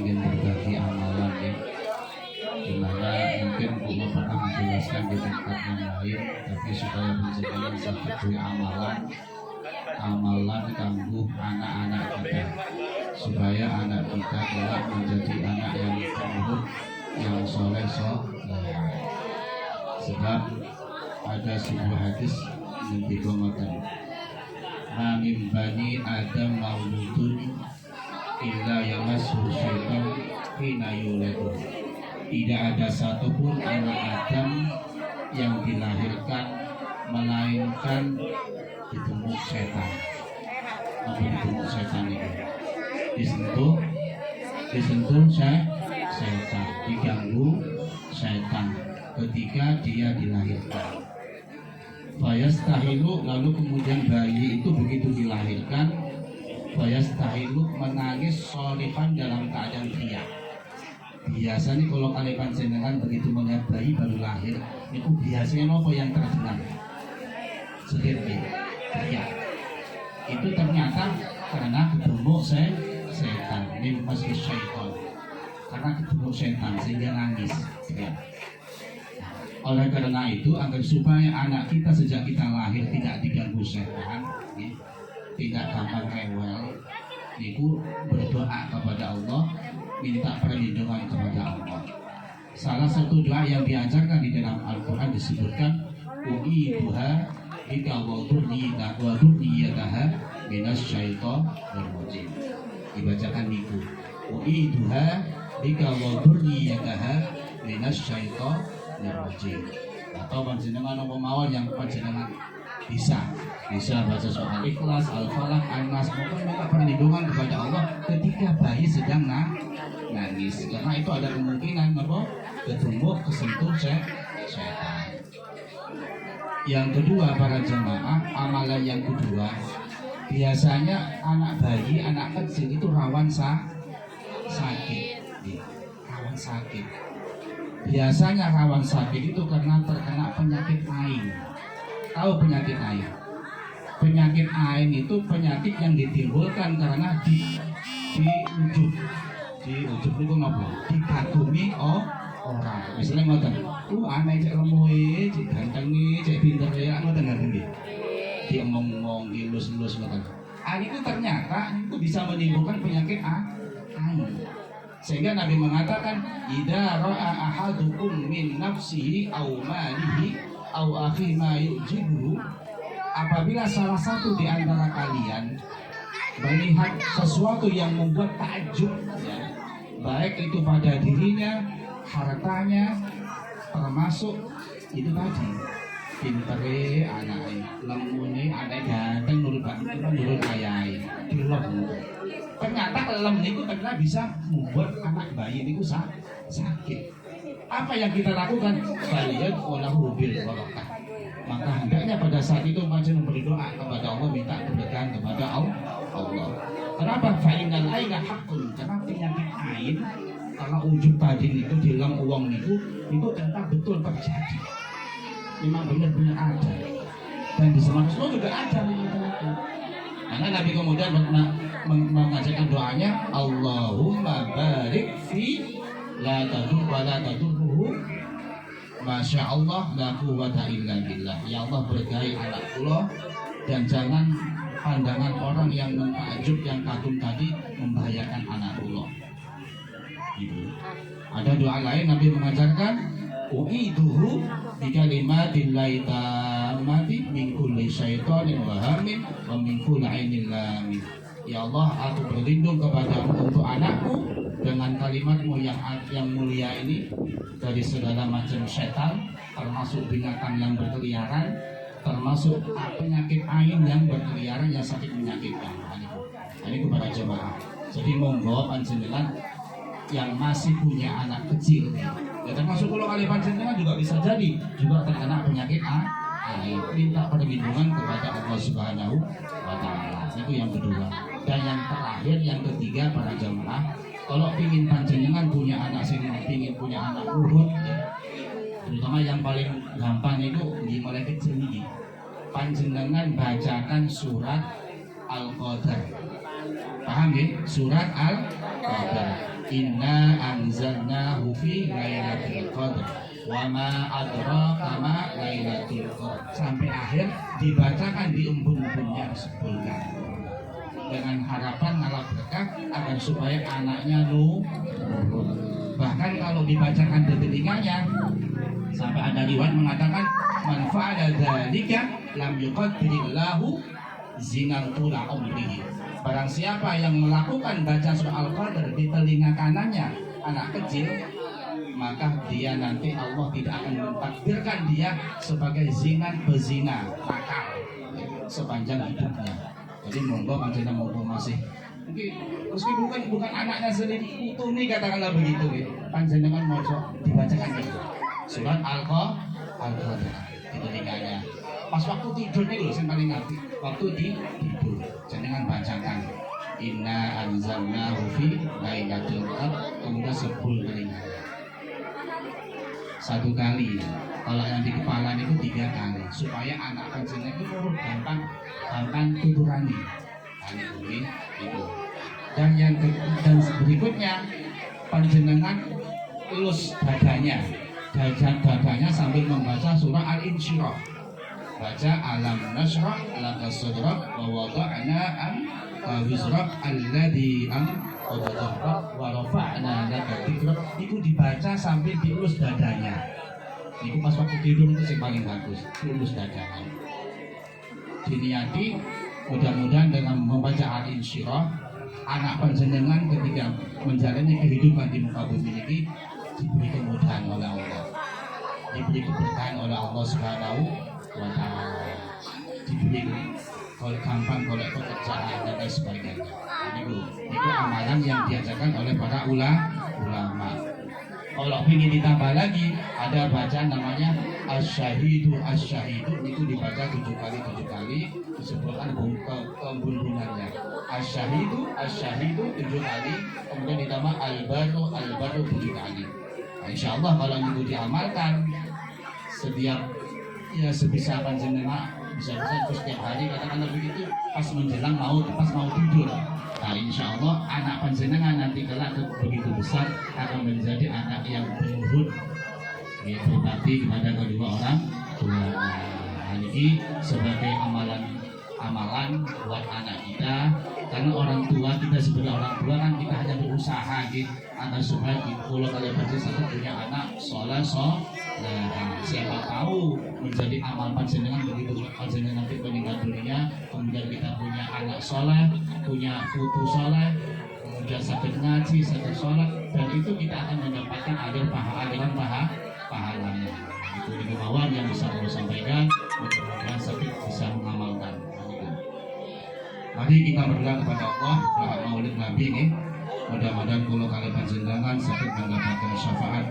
ingin berbagi amalan ya, dimana mungkin belum pernah menjelaskan di tempat yang lain, tapi supaya menjadikan satu amalan kanggo anak-anak kita, supaya anak kita kelak menjadi anak yang penurut, yang soleh. Sebab ada sebuah hadis yang dikomentari, Amin bani Adam mauludun illa yamashu syaitan hina yuladu. Tidak ada satupun anak Adam yang dilahirkan melainkan ditemuk setan. Ditemuk setan itu disentuh setan, diganggu setan ketika dia dilahirkan. Fayastahilu, lalu kemudian bayi itu begitu dilahirkan, fayastahilu menangis sholihan dalam keadaan teriak. Biasanya kalau kalian panjenengan begitu melihat bayi baru lahir, itu biasanya apa yang terdengar? Teriak. Itu ternyata karena ketemu setan, mimpas syaitan. Karena ketemu setan sehingga nangis. Ya. Oleh karena itu, agar supaya anak kita sejak kita lahir tidak diganggu setan, ya, tidak gampang rewel, itu berdoa kepada Allah, minta perlindungan kepada Allah. Salah satu doa yang diajarkan di dalam Al-Quran disebutkan, u'iduha bika wa dhurriyyataha minasyaitonir rajim. Dibacakan niku, u'iduha bika wa dhurriyyataha minasyaitonir rajim. Atau panjenengan apa mawon yang panjenengan bisa baca soal Ikhlas, Al-Falaq, An-Nas, minta perlindungan kepada Allah ketika bayi sedang nangis, karena itu ada kemungkinan apa kesentuh setan. Yang kedua, para jemaah, amalan yang kedua, biasanya anak bayi, anak kecil itu rawan sakit. Rawan sakit. Biasanya rawan sakit itu karena terkena penyakit ain. Tahu penyakit ain? Penyakit ain itu penyakit yang ditimbulkan karena di ujub itu apa? Dikagumi orang. Misalnya ngoten, aneh cek lemuhe, cek gantengi, cek pinter ya, ngoten nggih. Diomong-omong, dilus-lus ngoten. Ain itu ternyata itu bisa menimbulkan penyakit ain. Sehingga Nabi mengatakan, idza ra'a ahadukum min nafsihi aw malihi aw akhi ma yujibu, apabila salah satu di antara kalian melihat sesuatu yang membuat takjub, ya, baik itu pada dirinya, hartanya, termasuk itu tadi pintere anaknya, lemune anaknya, ganteng nurut ayai, dilem. Ternyata lem itu ternyata bisa membuat anak bayi itu sakit. Apa yang kita lakukan? Baliyat walahu bil barakah. Maka hendaknya pada saat itu macam berdoa kepada Allah, minta keberkahan kepada Allah. Kenapa? Fa'inal aina haqqun. Karena penyakit ain, karena ujung tadi itu dilang uang itu ternyata betul terjadi. Memang benar-benar ada. Dan di zaman Rasulullah juga ada itu. Karena Nabi kemudian mengajarkan doanya, Allahumma barik fi la tadur wa la tadurruhu, Masya Allah la quwwata illa billah. Ya Allah, berkahi anak kula dan jangan pandangan orang yang takjub, yang kagum tadi membahayakan anak kula. Ada doa lain Nabi mengajarkan, u'iduhu bikalimatillahi tammati min kulli syaitonin wahamin wa min kulli ainin lamin. Ya Allah, aku berlindung kepadamu untuk anakku dengan kalimatmu yang mulia ini dari segala macam setan, termasuk binatang yang berkeliaran, termasuk penyakit ain yang berkeliaran yang sakit menyakitkan. Ini kepada jemaah. Jadi monggo panjenengan yang masih punya anak kecil, ya termasuk kalau kali panjenengan juga bisa jadi juga terkena penyakit ain, minta perlindungan kepada Allah Subhanahu wa Ta'ala. Itu yang kedua. Dan yang terakhir, yang ketiga, para jemaah, kalau ingin panjenengan punya anak ingin punya anak urut, ya, terutama yang paling gampang itu di mulai kecil ini, panjenengan bacakan surat Al-Qadar. Paham ya? Surat Al-Qadar. Inna anzalnahu fi lailatul qadar wa ma adraka ma lailatul qadar, sampai akhir dibacakan di embun-embunnya disebutkan dengan harapan ngalap berkah agar supaya anaknya nurut. Bahkan kalau dibacakan di telinganya sampai ada riwayat mengatakan man fa'ala dzalika lam yuqaddirillahu zinatula umrihi. Barang siapa yang melakukan baca surah Al-Qadr di telinga kanannya anak kecil, maka dia nanti Allah tidak akan mentakdirkan dia sebagai zinat bezina nakal sepanjang hidupnya. Jadi monggo panjenengan monggo masih mungkin meski bukan anaknya sendiri utuh nih katakanlah begitu gitu. Panjenengan mojo dibacakan gitu. Surat Al-Qadr di telinganya. Pas waktu tidur nih loh, yang paling ngerti. Waktu tidur, jangan bacakan Inna anzalnahu fi lailatul qadar, kemudian 10 kali. Satu kali. Kalau yang di kepala itu 3 kali, supaya anak panjenengan itu nurut gampang tuturani. Itu. Dan berikutnya panjenengan elus dadanya sambil membaca surah Al-Insyirah. Baca alam nasrah laka sadrak wa wada'na wizrak alladhi qadadahrak wa rafa'na laka dhikrak. Itu dibaca sambil dielus dadanya. Itu pas waktu tidur itu yang paling bagus, dielus dadanya. Diniati mudah-mudahan dengan membaca Al-Insyirah anak panjenengan ketika menjalani kehidupan di muka bumi ini diberi kemudahan oleh Allah, diberi keberkahan oleh Allah Subhanahu wa ta'ala, diberi kalau gampang kalau pekerjaan dan lain sebagainya. Itu amalan yang diajarkan oleh para ulama. Kalau ingin ditambah lagi ada bacaan namanya asyahidu itu dibaca 7 kali disebutkan kebunbunannya. Asyahidu 7 kali, kemudian ditambah al-baru 7 kali. Nah, insya Allah kalau itu diamalkan sebisa panjenengan bisa terus setiap hari katakanlah begitu, pas menjelang pas mau tidur. Nah insya Allah anak panjenengan nanti kelak begitu besar akan menjadi anak yang penurut, berbakti kepada kedua orang tua. Nah, ini sebagai amalan buat anak kita, karena orang tua kita sebagai orang tua kan kita hanya berusaha gitu agar supaya kalau kalian berjasa punya anak soleh. Nah, siapa tahu menjadi amal panjenengan begitu panjenengan nanti meninggal dunia, kemudian kita punya anak soleh, punya putu soleh, kemudian sakit ngaji, sakit sholat, dan itu kita akan mendapatkan aliran pahalanya. Itu kemauan yang bisa Allah sampaikan, mudah-mudahan sakit bisa mengamalkan. Mari kita berdoa kepada Allah, doa Maulid Nabi ini. Mudah-mudahan kalau kalian panjenengan sakit mendapatkan syafaat.